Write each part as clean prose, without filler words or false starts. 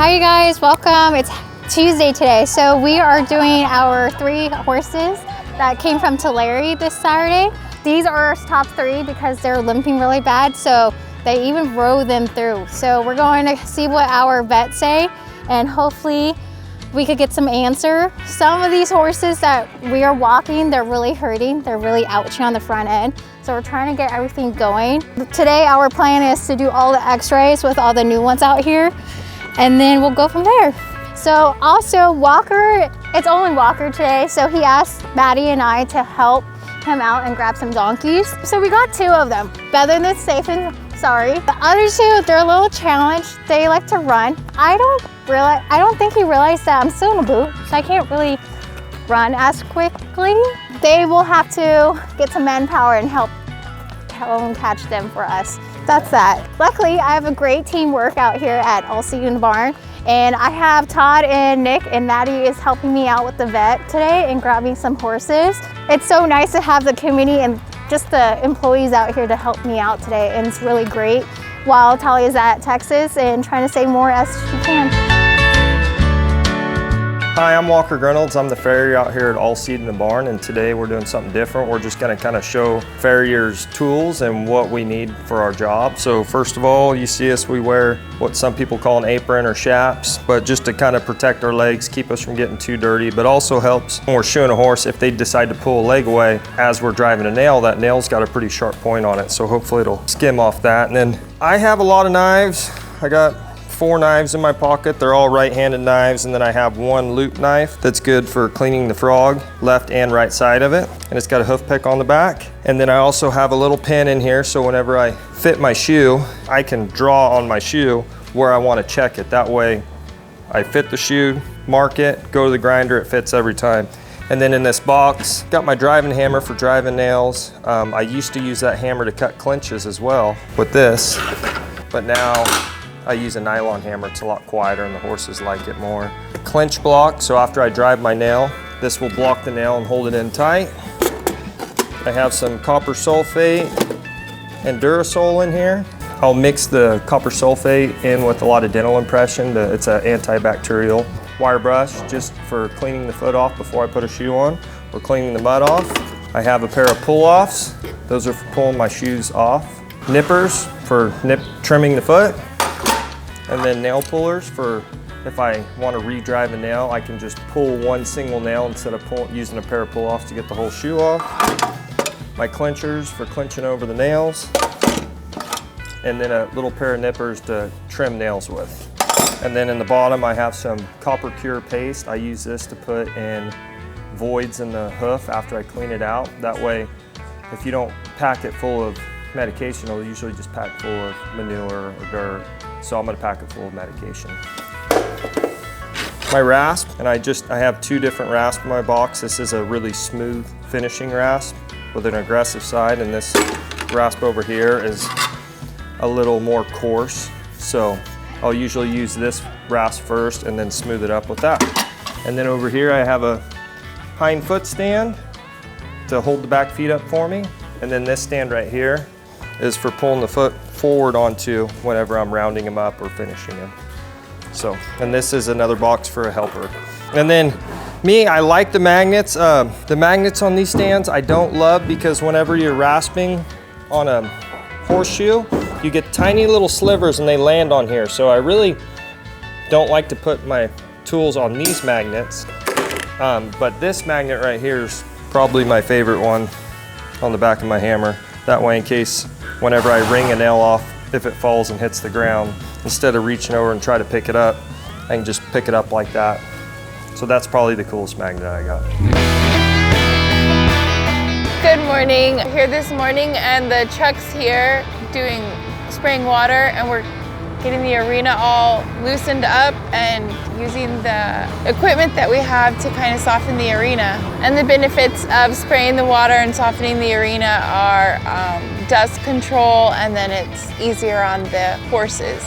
Hi you guys, welcome. It's Tuesday today, so we are doing our 3 horses that came from Tulare this Saturday. These are our top 3 because they're limping really bad, so they even rode them through. So we're going to see what our vets say, and hopefully we could get some answer. Some of these horses that we are walking, they're really hurting. They're really ouchy on the front end. So we're trying to get everything going. Today our plan is to do all the x-rays with all the new ones out here, and then we'll go from there. So also Walker, it's only Walker today, so he asked Maddie and I to help him out and grab some donkeys. So we got 2 of them, better than safe and sorry. The other 2, they're a little challenged. They like to run. I don't think he realized that I'm still in a boot, so I can't really run as quickly. They will have to get some manpower and help catch them for us. That's that. Luckily, I have a great teamwork out here at All Seed in the Barn, and I have Todd and Nick, and Maddie is helping me out with the vet today and grabbing some horses. It's so nice to have the community and just the employees out here to help me out today, and it's really great while Talia is at Texas and trying to save more as she can. Hi, I'm Walker Reynolds. I'm the farrier out here at All Seed in the Barn, and today we're doing something different. We're just going to kind of show farriers tools and what we need for our job. So first of all, you see us, we wear what some people call an apron or chaps, but just to kind of protect our legs, keep us from getting too dirty, but also helps when we're shoeing a horse if they decide to pull a leg away as we're driving a nail. That nail's got a pretty sharp point on it, so hopefully it'll skim off that. And then I have a lot of knives. I got 4 knives in my pocket. They're all right-handed knives, and then I have 1 loop knife that's good for cleaning the frog, left and right side of it, and it's got a hoof pick on the back. And then I also have a little pin in here, so whenever I fit my shoe, I can draw on my shoe where I want to check it. That way I fit the shoe, mark it, go to the grinder, it fits every time. And then in this box, got my driving hammer for driving nails. I used to use that hammer to cut clinches as well with this, but now I use a nylon hammer. It's a lot quieter and the horses like it more. A clinch block, so after I drive my nail, this will block the nail and hold it in tight. I have some copper sulfate and Durasol in here. I'll mix the copper sulfate in with a lot of dental impression. It's an antibacterial. Wire brush, just for cleaning the foot off before I put a shoe on or cleaning the mud off. I have a pair of pull-offs. Those are for pulling my shoes off. Nippers for trimming the foot. And then nail pullers for if I want to re-drive a nail, I can just pull 1 single nail instead of using a pair of pull-offs to get the whole shoe off. My clinchers for clinching over the nails. And then a little pair of nippers to trim nails with. And then in the bottom I have some copper cure paste. I use this to put in voids in the hoof after I clean it out. That way, if you don't pack it full of medication, it'll usually just pack full of manure or dirt. So I'm gonna pack it full of medication. My rasp, and I have 2 different rasps in my box. This is a really smooth finishing rasp with an aggressive side, and this rasp over here is a little more coarse. So I'll usually use this rasp first and then smooth it up with that. And then over here I have a hind foot stand to hold the back feet up for me. And then this stand right here is for pulling the foot forward onto whenever I'm rounding them up or finishing them. So, and this is another box for a helper. And then me, I like the magnets. The magnets on these stands I don't love because whenever you're rasping on a horseshoe, you get tiny little slivers and they land on here. So I really don't like to put my tools on these magnets. But this magnet right here is probably my favorite one on the back of my hammer. That way, in case whenever I wring a nail off, if it falls and hits the ground, instead of reaching over and try to pick it up, I can just pick it up like that. So that's probably the coolest magnet I got. Good morning. We're here this morning and the truck's here spraying water, and we're getting the arena all loosened up and using the equipment that we have to kind of soften the arena. And the benefits of spraying the water and softening the arena are dust control, and then it's easier on the horses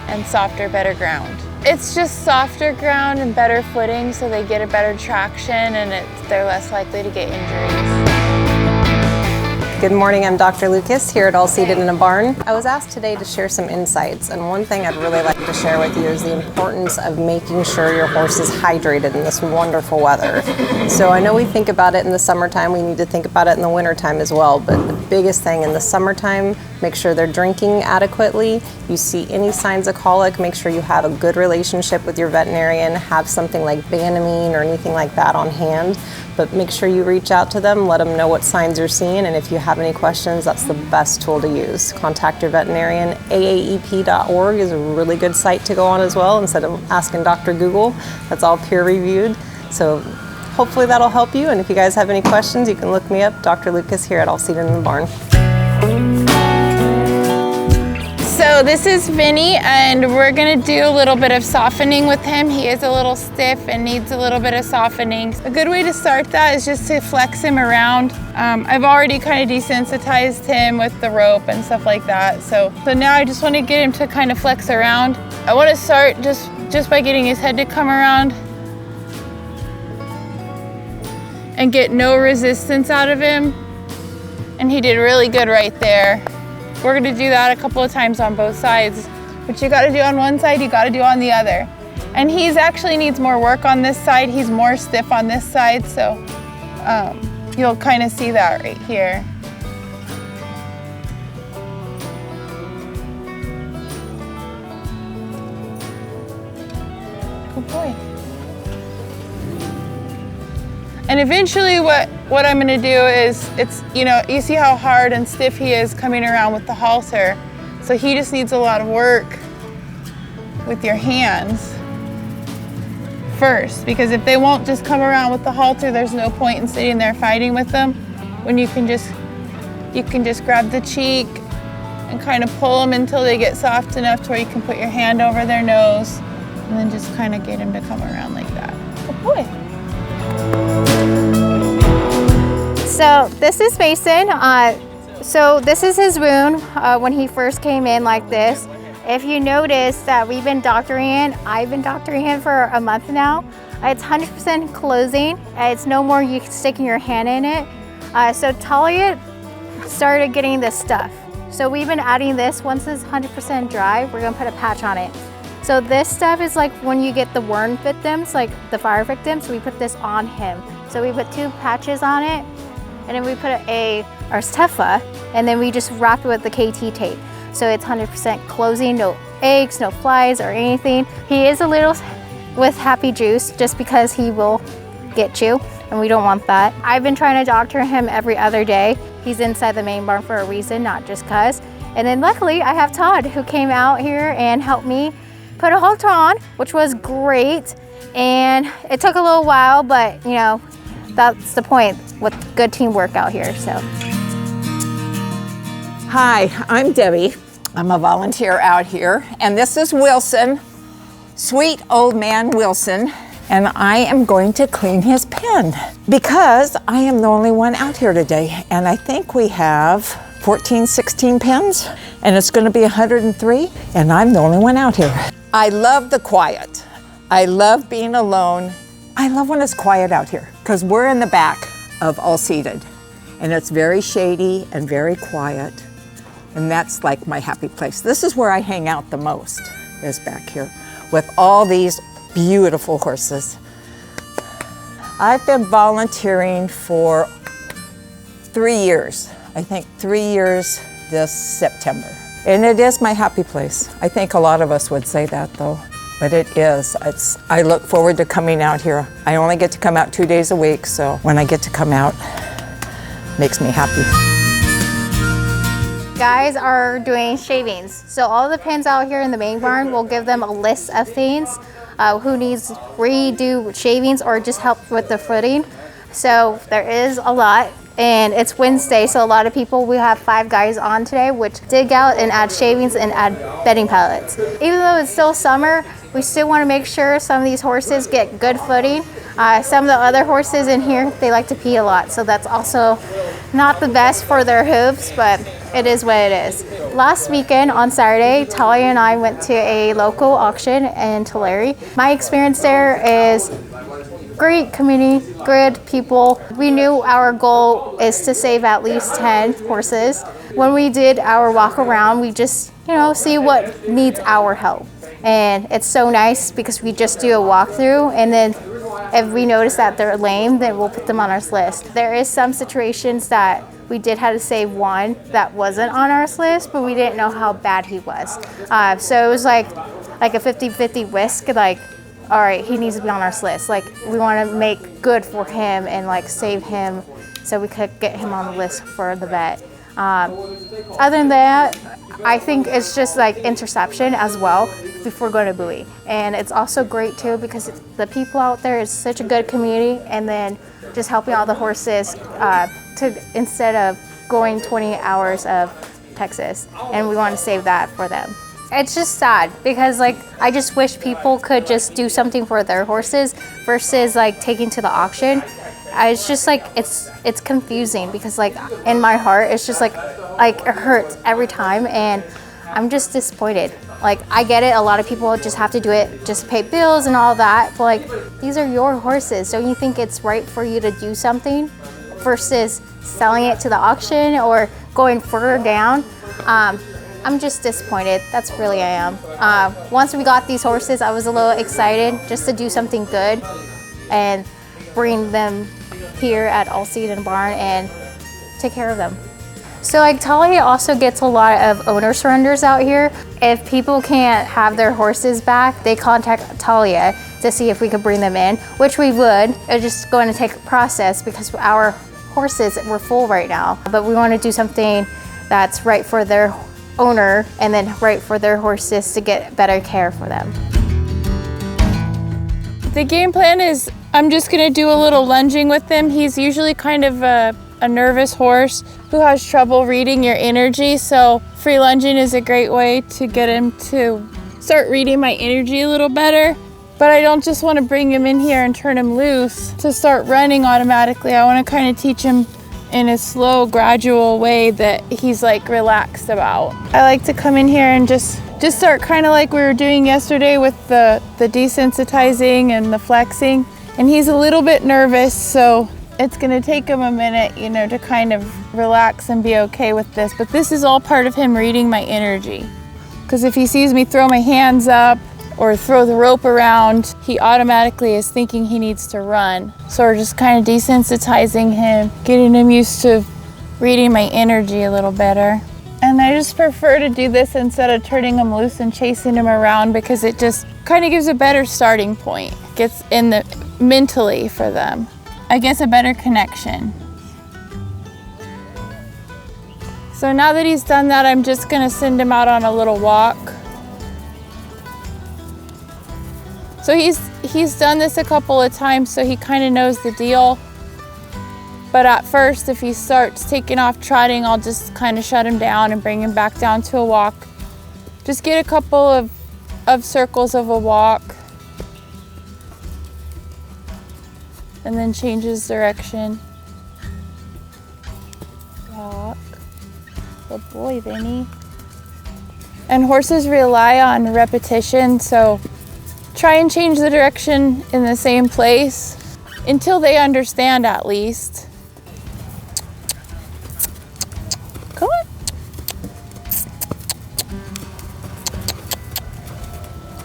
and softer, better ground. It's just softer ground and better footing, so they get a better traction and they're less likely to get injuries. Good morning, I'm Dr. Lucas here at All Seated in a Barn. I was asked today to share some insights, and one thing I'd really like to share with you is the importance of making sure your horse is hydrated in this wonderful weather. So I know we think about it in the summertime, we need to think about it in the wintertime as well, but the biggest thing in the summertime, make sure they're drinking adequately. You see any signs of colic, make sure you have a good relationship with your veterinarian, have something like Banamine or anything like that on hand. But make sure you reach out to them, let them know what signs you're seeing, and if you have any questions, that's the best tool to use. Contact your veterinarian. AAEP.org is a really good site to go on as well, instead of asking Dr. Google. That's all peer reviewed. So hopefully that'll help you, and if you guys have any questions, you can look me up, Dr. Lucas here at All Seated in the Barn. So this is Vinny, and we're gonna do a little bit of softening with him. He is a little stiff and needs a little bit of softening. A good way to start that is just to flex him around. I've already kind of desensitized him with the rope and stuff like that. So now I just want to get him to kind of flex around. I want to start just by getting his head to come around and get no resistance out of him. And he did really good right there. We're gonna do that a couple of times on both sides. What you gotta do on one side, you gotta do on the other. And he's actually needs more work on this side. He's more stiff on this side, so you'll kind of see that right here. Good boy. And eventually what I'm gonna do is, you see how hard and stiff he is coming around with the halter. So he just needs a lot of work with your hands first, because if they won't just come around with the halter, there's no point in sitting there fighting with them when you can just grab the cheek and kind of pull them until they get soft enough to where you can put your hand over their nose and then just kind of get him to come around like that. Good boy. So this is Mason. So this is his wound when he first came in like this. If you notice that we've been doctoring him, I've been doctoring him for a month now. It's 100% closing. It's no more you sticking your hand in it. So Talia started getting this stuff. So we've been adding this. Once it's 100% dry, we're gonna put a patch on it. So this stuff is like when you get the worm victims, like the fire victims, we put this on him. So we put 2 patches on it, and then we put our Steffa, and then we just wrap it with the KT tape. So it's 100% closing, no eggs, no flies or anything. He is a little with happy juice just because he will get you, and we don't want that. I've been trying to doctor him every other day. He's inside the main barn for a reason, not just cause. And then luckily I have Todd who came out here and helped me put a halter on, which was great. And it took a little while, but you know, that's the point with good teamwork out here, so. Hi, I'm Debbie. I'm a volunteer out here, and this is Wilson, sweet old man Wilson, and I am going to clean his pen because I am the only one out here today, and I think we have 14, 16 pens, and it's going to be 103, and I'm the only one out here. I love the quiet. I love being alone. I love when it's quiet out here because we're in the back of All Seated, and it's very shady and very quiet, and that's like my happy place. This is where I hang out the most, is back here with all these beautiful horses. I've been volunteering for 3 years. I think 3 years this September. And it is my happy place. I think a lot of us would say that though, but it is. I look forward to coming out here. I only get to come out 2 days a week, so when I get to come out, it makes me happy. Guys are doing shavings. So all the pens out here in the main barn, we'll give them a list of things, who needs redo shavings or just help with the footing. So there is a lot. And it's Wednesday, so a lot of people, we have 5 guys on today, which dig out and add shavings and add bedding pellets. Even though it's still summer, we still want to make sure some of these horses get good footing. Some of the other horses in here, they like to pee a lot, so that's also not the best for their hooves, but it is what it is. Last weekend on Saturday, Talia and I went to a local auction in Tulare. My experience there is great community, good people. We knew our goal is to save at least 10 horses. When we did our walk around, we just, see what needs our help. And it's so nice because we just do a walkthrough, and then if we notice that they're lame, then we'll put them on our list. There is some situations that we did have to save one that wasn't on our list, but we didn't know how bad he was. So it was like a 50-50 risk, like, all right, he needs to be on our list. Like, we want to make good for him and like save him so we could get him on the list for the vet. Other than that, I think it's just like interception as well before going to buoy. And it's also great too because the people out there is such a good community, and then just helping all the horses instead of going 20 hours of Texas, and we want to save that for them. It's just sad because like I just wish people could just do something for their horses versus like taking to the auction. It's just like it's confusing because like in my heart it's just like it hurts every time, and I'm just disappointed. Like, I get it, a lot of people just have to do it just to pay bills and all that, but like these are your horses. Don't you think it's right for you to do something versus selling it to the auction or going further down? I'm just disappointed. That's really I am. Once we got these horses, I was a little excited just to do something good and bring them here at All Seed and Barn and take care of them. So like Talia also gets a lot of owner surrenders out here. If people can't have their horses back, they contact Talia to see if we could bring them in, which we would. It's just going to take a process because our horses were full right now. But we want to do something that's right for their owner and then right for their horses to get better care for them. The game plan is I'm just gonna do a little lunging with him. He's usually kind of a nervous horse who has trouble reading your energy, so free lunging is a great way to get him to start reading my energy a little better. But I don't just want to bring him in here and turn him loose to start running automatically. I want to kind of teach him in a slow, gradual way that he's like relaxed about. I like to come in here and just start kind of like we were doing yesterday with the desensitizing and the flexing. And he's a little bit nervous, so it's gonna take him a minute, to kind of relax and be okay with this. But this is all part of him reading my energy. Because if he sees me throw my hands up or throw the rope around, he automatically is thinking he needs to run. So we're just kind of desensitizing him, getting him used to reading my energy a little better. And I just prefer to do this instead of turning him loose and chasing him around because it just kind of gives a better starting point. Gets in the mentally for them. I guess a better connection. So now that he's done that, I'm just gonna send him out on a little walk. So he's done this a couple of times, so he kind of knows the deal. But at first, if he starts taking off trotting, I'll just kind of shut him down and bring him back down to a walk. Just get a couple of circles of a walk. And then change his direction. Walk. Good boy, Vinny. And horses rely on repetition, so try and change the direction in the same place until they understand at least. Come on.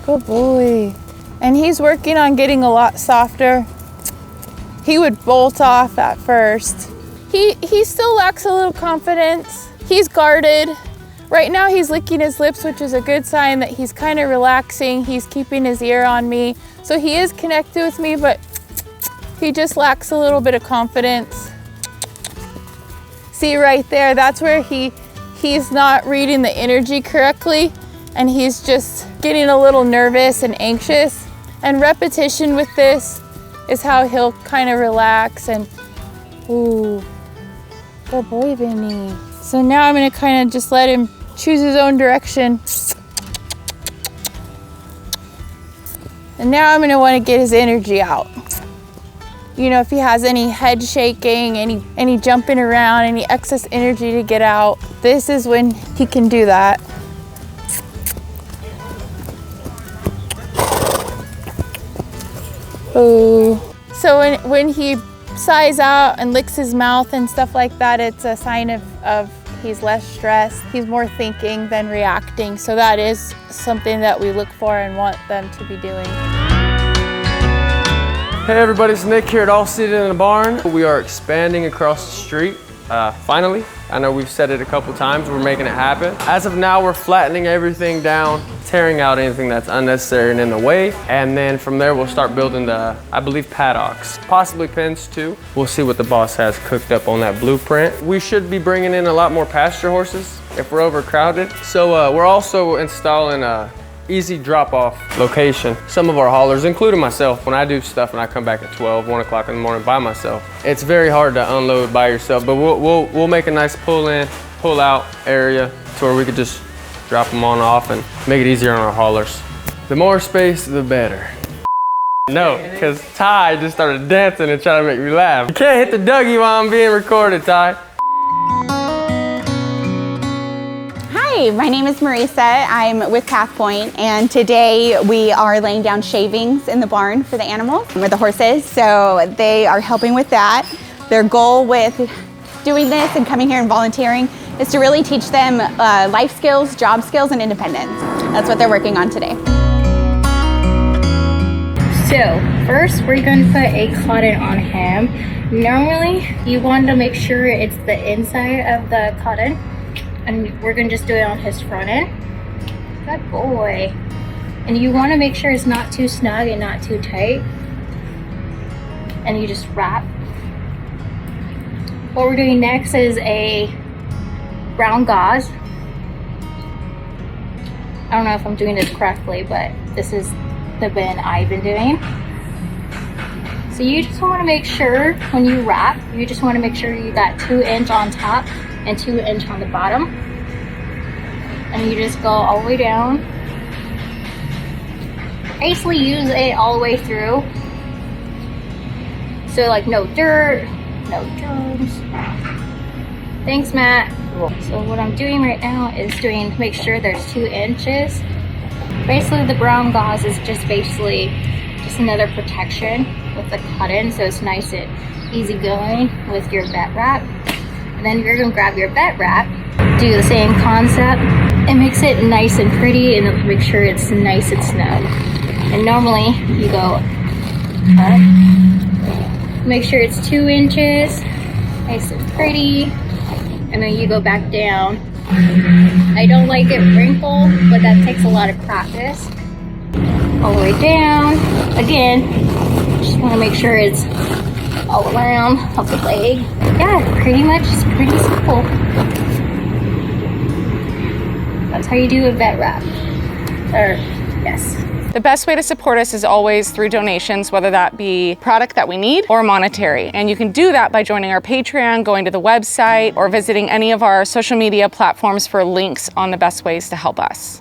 Good boy. And he's working on getting a lot softer. He would bolt off at first. He still lacks a little confidence. He's guarded. Right now he's licking his lips, which is a good sign that he's kind of relaxing. He's keeping his ear on me. So he is connected with me, but he just lacks a little bit of confidence. See right there, that's where he's not reading the energy correctly, and he's just getting a little nervous and anxious. And repetition with this is how he'll kind of relax and, ooh, good boy, Vinny. So now I'm gonna kind of just let him choose his own direction. And now I'm gonna wanna get his energy out. If he has any head shaking, any jumping around, any excess energy to get out, this is when he can do that. Oh. So So when he sighs out and licks his mouth and stuff like that, it's a sign of he's less stressed. He's more thinking than reacting. So that is something that we look for and want them to be doing. Hey everybody, it's Nick here at All Seated in a Barn. We are expanding across the street, finally. I know we've said it a couple times, we're making it happen. As of now, we're flattening everything down, tearing out anything that's unnecessary and in the way. And then from there, we'll start building the, I believe, paddocks, possibly pens too. We'll see what the boss has cooked up on that blueprint. We should be bringing in a lot more pasture horses if we're overcrowded. So we're also installing a easy drop-off location. Some of our haulers, including myself, when I do stuff and I come back at 12, 1 o'clock in the morning by myself, it's very hard to unload by yourself, but we'll make a nice pull-in, pull-out area to where we could just drop them on off and make it easier on our haulers. The more space, the better. No, because Ty just started dancing and trying to make me laugh. You can't hit the Dougie while I'm being recorded, Ty. Hi, my name is Marisa. I'm with Pathpoint, and today we are laying down shavings in the barn for the animals, or the horses, so they are helping with that. Their goal with doing this and coming here and volunteering is to really teach them life skills, job skills, and independence. That's what they're working on today. So first we're going to put a cotton on him. Normally you want to make sure it's the inside of the cotton, and we're gonna just do it on his front end. Good boy. And you wanna make sure it's not too snug and not too tight. And you just wrap. What we're doing next is a brown gauze. I don't know if I'm doing this correctly, but this is the bin I've been doing. So you just wanna make sure when you wrap, you just wanna make sure you got 2 inch on top and 2 inch on the bottom, and you just go all the way down. Basically use it all the way through, so like no dirt, no germs. Thanks, Matt. So what I'm doing right now is make sure there's 2 inches. Basically the brown gauze is just another protection with the cotton, so it's nice and easy going with your vet wrap. And then you're gonna grab your vet wrap, do the same concept. It makes it nice and pretty, and make sure it's nice and snug. And normally you go up, make sure it's 2 inches, nice and pretty, and then you go back down. I don't like it wrinkled, but that takes a lot of practice. All the way down. Again, just wanna make sure it's all around of the leg. Yeah, pretty much, it's pretty simple. That's how you do a vet wrap. Yes. The best way to support us is always through donations, whether that be product that we need or monetary. And you can do that by joining our Patreon, going to the website, or visiting any of our social media platforms for links on the best ways to help us.